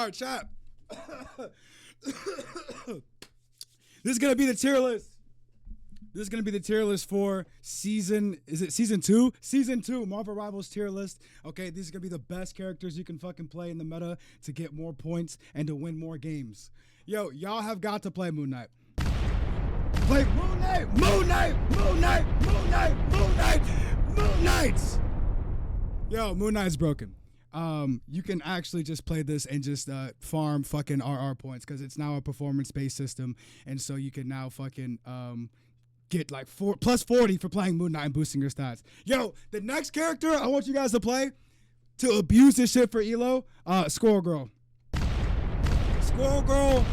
right, chat. This is gonna be the tier list. This is gonna be the tier list for season. Is it season 2? Season 2, Marvel Rivals tier list. Okay, these are gonna be the best characters you can fucking play in the meta to get more points and to win more games. Yo, y'all have got to play Moon Knight. Play Moon Knight, Moon Knight, Moon Knight, Moon Knight, Moon Knight, Moon Knight. Yo, Moon Knight's broken. You can actually just play this and just farm fucking RR points because it's now a performance-based system, and so you can now fucking get like plus 40 for playing Moon Knight and boosting your stats. Yo, the next character I want you guys to play to abuse this shit for Elo, Squirrel Girl. Squirrel Girl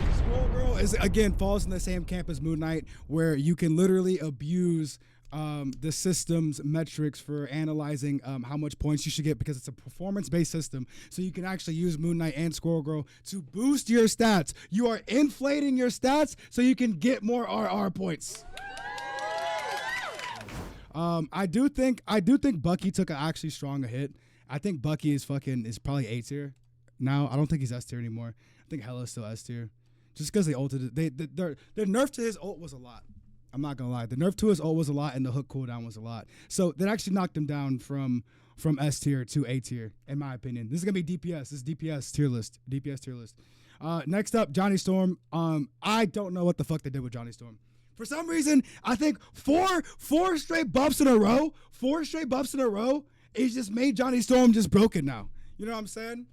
is again falls in the same camp as Moon Knight, where you can literally abuse the system's metrics for analyzing how much points you should get because it's a performance-based system. So you can actually use Moon Knight and Squirrel Girl to boost your stats. You are inflating your stats so you can get more RR points. I do think Bucky took an actually strong hit. I think Bucky is probably A tier now. I don't think he's S tier anymore. I think Hella's still S tier, just because they ulted it. Their nerf to his ult was a lot. I'm not gonna lie. The nerf to his ult was a lot, and the hook cooldown was a lot. So that actually knocked him down from S tier to A tier, in my opinion. This is gonna be DPS. This is DPS tier list. DPS tier list. Next up, Johnny Storm. I don't know what the fuck they did with Johnny Storm. For some reason, I think four straight buffs in a row. 4 straight buffs in a row. It just made Johnny Storm just broken now. You know what I'm saying?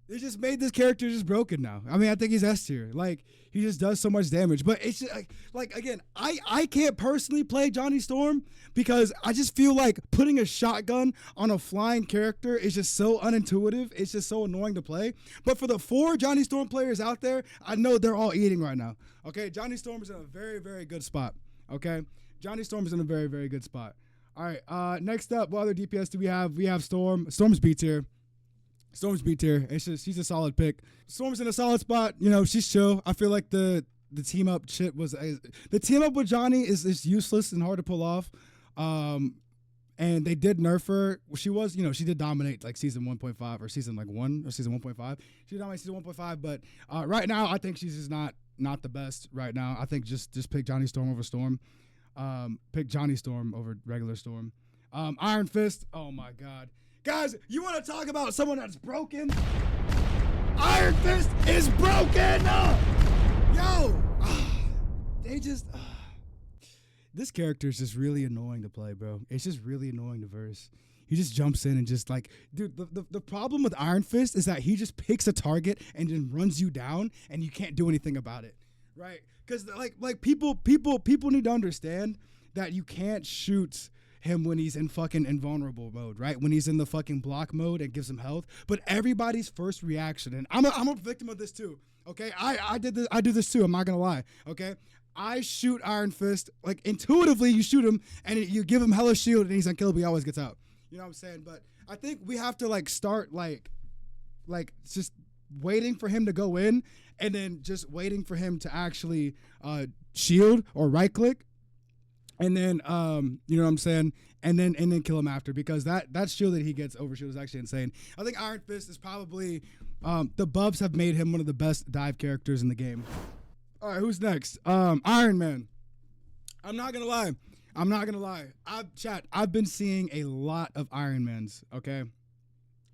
They just made this character just broken now. I mean, I think he's S tier. Like, he just does so much damage. But it's just, like again, I can't personally play Johnny Storm because I just feel like putting a shotgun on a flying character is just so unintuitive. It's just so annoying to play. But for the 4 Johnny Storm players out there, I know they're all eating right now. Okay, Johnny Storm is in a very, very good spot. Okay, Johnny Storm is in a very, very good spot. All right, next up, what other DPS do we have? We have Storm. Storm's B tier. Storm's B tier. It's just she's a solid pick. Storm's in a solid spot. You know, she's chill. I feel like the team up shit was the team up with Johnny is useless and hard to pull off. And they did nerf her. She was, you know, she did dominate like season 1.5 or season like 1 or season 1.5. She did dominate season 1.5, but right now I think she's just not the best right now. I think just pick Johnny Storm over Storm. Pick Johnny Storm over regular Storm. Iron Fist. Oh my God. Guys, you want to talk about someone that's broken? Iron Fist is broken! Yo! They just... This character is just really annoying to play, bro. It's just really annoying to verse. He just jumps in and just like... Dude, the problem with Iron Fist is that he just picks a target and then runs you down and you can't do anything about it, right? Because like people need to understand that you can't shoot him when he's in fucking invulnerable mode, right? When he's in the fucking block mode and gives him health. But everybody's first reaction, and I'm a victim of this too, okay? I do this too, I'm not gonna lie, okay? I shoot Iron Fist, like intuitively you shoot him and you give him hella shield and he's unkillable, he always gets out. You know what I'm saying? But I think we have to like start like just waiting for him to go in and then just waiting for him to actually shield or right click. And then, you know what I'm saying? And then kill him after, because that shield that he gets over shield is actually insane. I think Iron Fist is probably, the buffs have made him one of the best dive characters in the game. All right, who's next? Iron Man. I'm not gonna lie. I've been seeing a lot of Iron Mans, okay?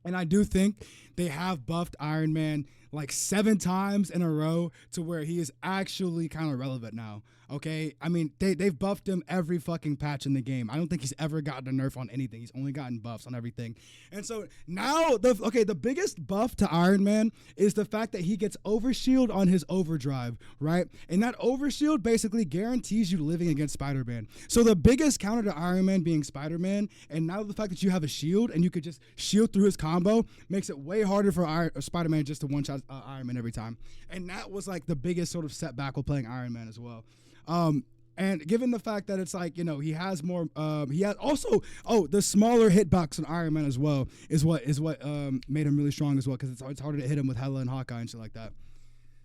And I do think they have buffed Iron Man like 7 times in a row to where he is actually kind of relevant now. Okay, I mean they've buffed him every fucking patch in the game. I don't think he's ever gotten a nerf on anything. He's only gotten buffs on everything. And so now the biggest buff to Iron Man is the fact that he gets overshield on his overdrive, right? And that overshield basically guarantees you living against Spider-Man. So the biggest counter to Iron Man being Spider-Man, and now the fact that you have a shield and you could just shield through his combo makes it way harder for Spider-Man just to one-shot Iron Man every time. And that was like the biggest sort of setback with playing Iron Man as well. And given the fact that it's like, you know, he has more, he has also, the smaller hitbox on Iron Man as well is what made him really strong as well, because it's harder to hit him with Hela and Hawkeye and shit like that.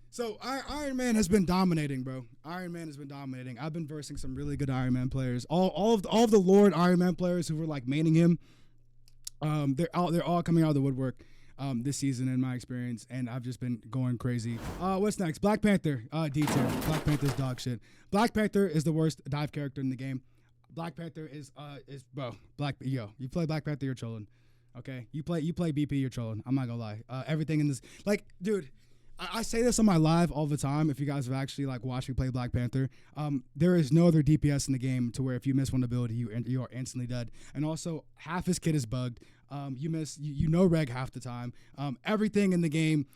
So Iron Man has been dominating, bro. Iron Man has been dominating. I've been versing some really good Iron Man players. All of the Lord Iron Man players who were like maining him, they're all coming out of the woodwork. this season in my experience, and I've just been going crazy. What's next? Black Panther. D tier. Black Panther's dog shit. Black Panther is the worst dive character in the game. Black Panther is bro. You play Black Panther, you're trolling. Okay, you play BP, you're trolling. I'm not gonna lie. Everything in this, like, dude. I say this on my live all the time. If you guys have actually like watched me play Black Panther, there is no other DPS in the game to where if you miss one ability, you are instantly dead. And also, half his kit is bugged. You know reg half the time. Everything in the game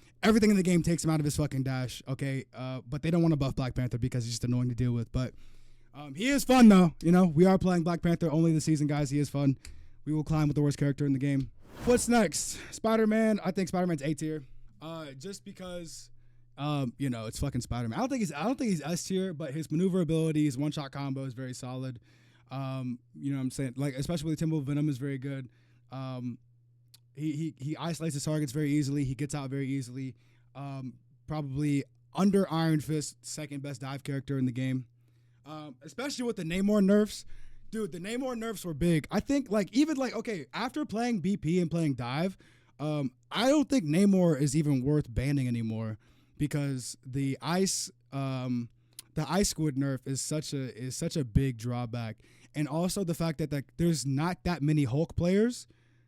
takes him out of his fucking dash. Okay, but they don't want to buff Black Panther because he's just annoying to deal with. But he is fun though. You know, we are playing Black Panther only this season, guys. He is fun. We will climb with the worst character in the game. What's next? Spider-Man. I think Spider-Man's A tier. Just because, you know, it's fucking Spider-Man. I don't think he's S tier, but his maneuverability, his one-shot combo is very solid. You know what I'm saying? Like, especially with Timber Venom is very good. He isolates his targets very easily. He gets out very easily. Probably under Iron Fist, second best dive character in the game. Especially with the Namor nerfs. Dude, the Namor nerfs were big. I think, like, even, like, okay, after playing BP and playing dive, I don't think Namor is even worth banning anymore because the ice squid nerf is such a big drawback, and also the fact that there's not that many Hulk players,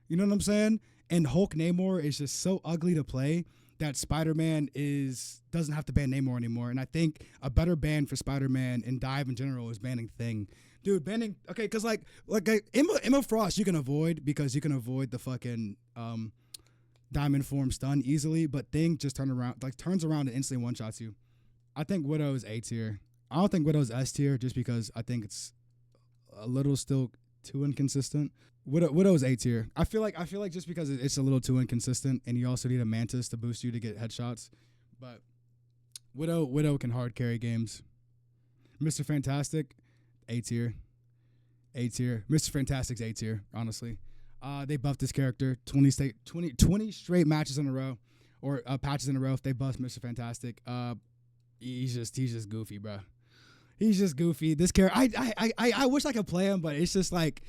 you know what I'm saying? And Hulk Namor is just so ugly to play that Spider-Man doesn't have to ban Namor anymore. And I think a better ban for Spider-Man and dive in general is banning Thing. Dude, banning, okay, because like Emma Frost you can avoid because you can avoid the fucking Diamond Form stun easily, but Thing just turns around and instantly one-shots you. I think Widow is A tier. I don't think Widow's S tier just because I think it's a little still too inconsistent. Widow is A tier. I feel like just because it's a little too inconsistent, and you also need a Mantis to boost you to get headshots. But Widow can hard carry games. Mr. Fantastic, A tier. A tier. Mr. Fantastic's A tier, honestly. They buffed this character 20 straight matches in a row, or patches in a row. If they buff Mr. Fantastic, he's just goofy, bro. He's just goofy. This character, I wish I could play him, but it's just like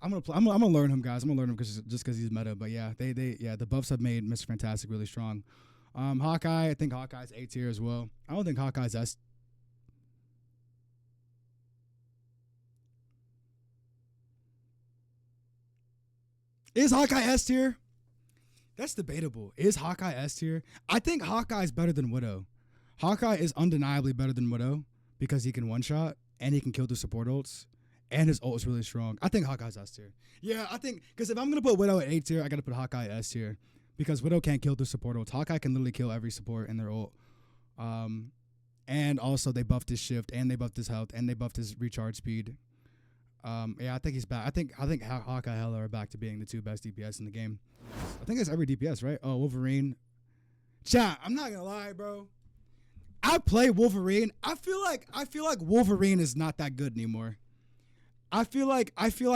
I'm gonna learn him, guys. I'm gonna learn him just because he's meta. But yeah, the buffs have made Mr. Fantastic really strong. Hawkeye, I think Hawkeye's A tier as well. I don't think Hawkeye's S. Is Hawkeye S tier? That's debatable. Is Hawkeye S tier? I think Hawkeye is better than Widow. Hawkeye is undeniably better than Widow because he can one-shot and he can kill through support ults, and his ult is really strong. I think Hawkeye's S tier. Yeah, I think, because if I'm going to put Widow at A tier, I got to put Hawkeye S tier because Widow can't kill through support ults. Hawkeye can literally kill every support in their ult. And also they buffed his shift, and they buffed his health, and they buffed his recharge speed. Yeah, I think he's back. I think Hawkeye and Hela are back to being the two best DPS in the game. I think it's every DPS, right? Oh, Wolverine. Chat, I'm not gonna lie, bro. I play Wolverine. I feel like Wolverine is not that good anymore. I feel like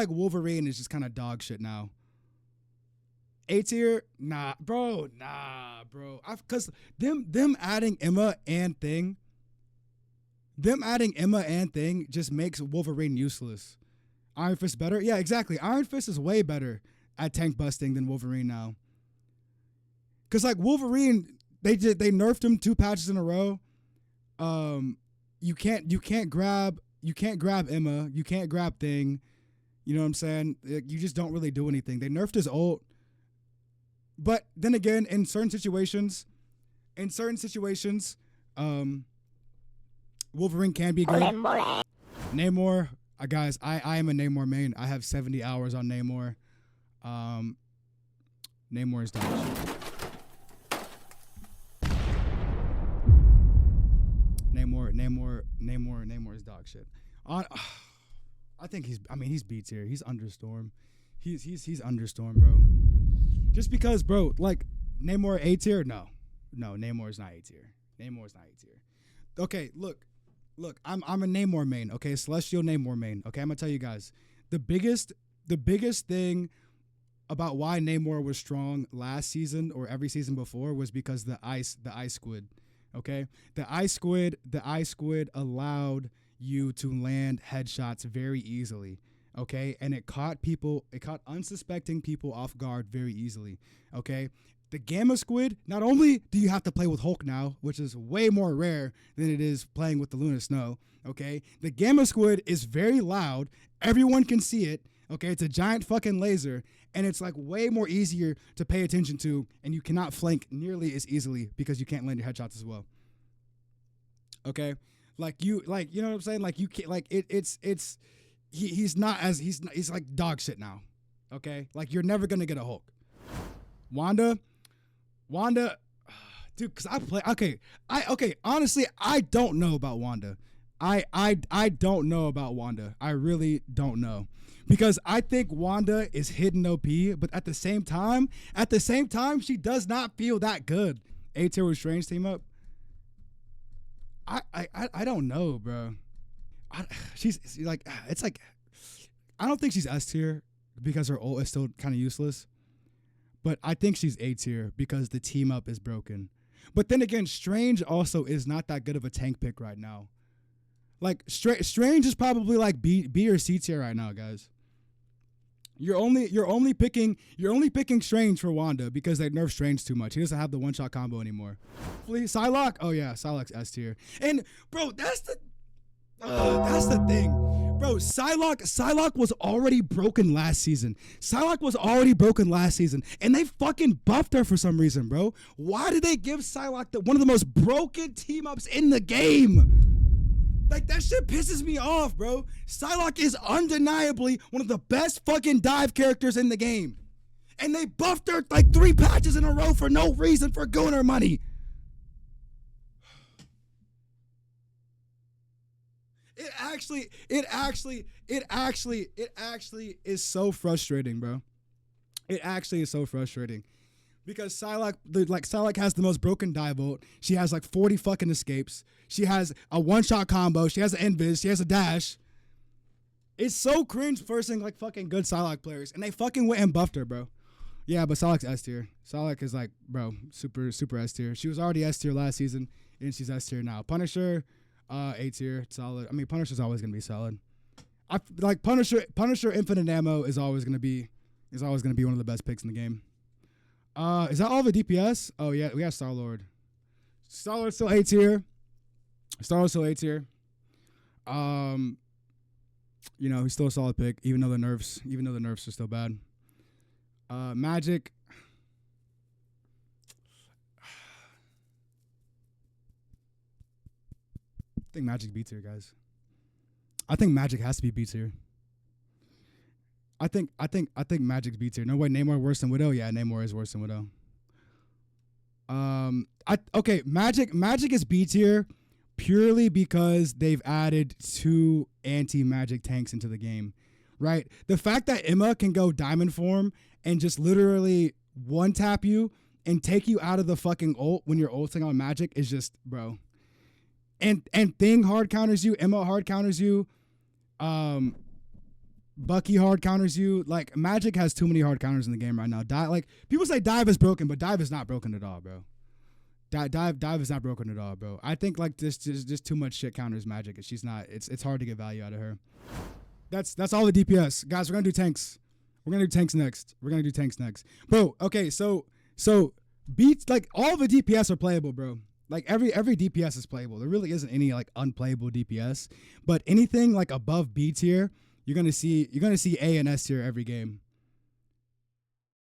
Wolverine is just kind of dog shit now. A tier? Nah, bro. Cause them adding Emma and Thing just makes Wolverine useless. Iron Fist better? Yeah, exactly. Iron Fist is way better at tank busting than Wolverine now. Cause like Wolverine, they nerfed him 2 patches in a row. You can't grab Emma. You can't grab Thing. You know what I'm saying? You just don't really do anything. They nerfed his ult. But then again, in certain situations, Wolverine can be good. Namor, guys, I am a Namor main. I have 70 hours on Namor. Namor is dog shit. Namor is dog shit. I think he's B tier. He's Understorm. He's Understorm, bro. Just because, bro, like Namor A tier? No, Namor is not A tier. Okay, look, I'm a Namor main. Okay, Celestial Namor main. Okay, I'm gonna tell you guys the biggest thing about why Namor was strong last season or every season before was because the ice squid. Okay, the ice squid allowed you to land headshots very easily. okay, and it caught unsuspecting people off guard very easily, okay. The Gamma Squid, not only do you have to play with Hulk now, which is way more rare than it is playing with the Luna Snow, okay? The Gamma Squid is very loud. Everyone can see it, okay? It's a giant fucking laser, and it's like way more easier to pay attention to, and you cannot flank nearly as easily because you can't land your headshots as well. Okay? You know what I'm saying? Like you can't like he's like dog shit now. Okay? Like you're never gonna get a Hulk. Wanda, dude, cause I play. Okay. Honestly, I don't know about Wanda. I don't know about Wanda. I really don't know, because I think Wanda is hidden OP, but at the same time, she does not feel that good. A tier with Strange team up. I don't know, bro. She's like, it's like, I don't think she's S tier because her ult is still kind of useless. But I think she's A tier because the team up is broken. But then again, Strange also is not that good of a tank pick right now. Like Strange is probably like B or C tier right now, guys. You're only picking Strange for Wanda because they nerfed Strange too much. He doesn't have the one shot combo anymore. Psylocke, oh yeah, Psylocke's S tier. And bro, that's the thing. Bro, Psylocke was already broken last season. And they fucking buffed her for some reason, bro. Why did they give Psylocke one of the most broken team ups in the game? Like, that shit pisses me off, bro. Psylocke is undeniably one of the best fucking dive characters in the game. And they buffed her like 3 patches in a row for no reason, for going her money. It actually is so frustrating, bro. It actually is so frustrating. Because Psylocke has the most broken dive ult. She has like 40 fucking escapes. She has a one-shot combo. She has an invis. She has a dash. It's so cringe versing like fucking good Psylocke players. And they fucking went and buffed her, bro. Yeah, but Psylocke's S tier. Psylocke is like, bro, super S tier. She was already S tier last season, and she's S tier now. Punisher, A tier, solid. I mean, Punisher's always gonna be solid. I like Punisher. Infinite ammo is always gonna be one of the best picks in the game. Is that all the DPS? Oh yeah, we have Star-Lord. Star-Lord's still A tier. You know, he's still a solid pick, even though the nerfs are still bad. Magic. I think Magic B tier, guys. I think Magic has to be B tier. I think Magic's B tier. No way, Namor worse than Widow. Yeah, Namor is worse than Widow. Magic is B tier purely because they've added 2 anti-magic tanks into the game, right? The fact that Emma can go diamond form and just literally one tap you and take you out of the fucking ult when you're ulting on Magic is just, bro. And Thing hard counters you, Emma hard counters you, Bucky hard counters you. Like, Magic has too many hard counters in the game right now. People say Dive is broken, but Dive is not broken at all, bro. Dive is not broken at all, bro. I think like this just too much shit counters Magic. She's not. It's hard to get value out of her. That's all the DPS, guys. We're gonna do tanks. We're gonna do tanks next, bro. Okay, so beats like all the DPS are playable, bro. Like every DPS is playable. There really isn't any like unplayable DPS, but anything like above B tier, you're gonna see A and S tier every game.